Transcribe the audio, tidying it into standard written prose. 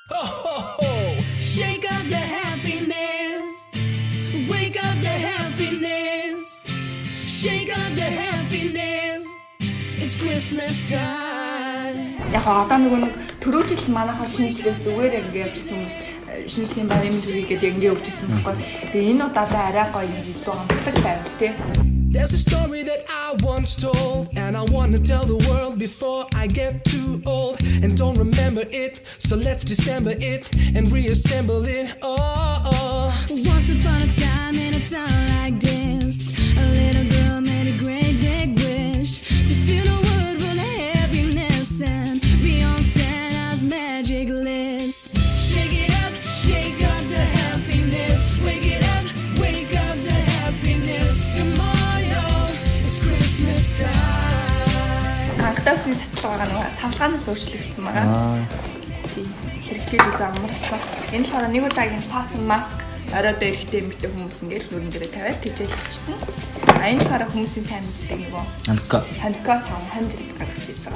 Shake up the happiness. Wake up the happiness. Shake up the happiness. It's Christmas time. Яг одоо нэг түрүү жил манайхаа шинжлэх зүгээр ингэ явжсэн хүмүүс шинжлэхийн баримт төрийгээд ингэ өгчсэн байхгүй. Тэгээ энэ удаа арай гоё илүү онцлог байв тий. There's a story that I once told, and I want to tell the world before I get too old and don't remember it. So let's dissemble it and reassemble it. Oh. Once upon a time in a town like this, a little girl made a great big wish to fill the world full of happiness and be on Santa's magic list. Shake it up the happiness. Wake it up the happiness. Come on. Анхдасны цацлага байгаа нэг савлгаанаас өөрчлөгдсөн байгаа. Тийм. Хэрэглээд амарсан. Энэ л хараа нэг удаагийн цаасан маск оройд эрэхтэй эмэгтэй хүмүүс ингээд нүрэн дээрээ тавиад тижэл авчихсан. А энэ хараа хүмүүсийн сайн мэддэг нөгөө. Хандка сав хандж гаргаж ирсэн.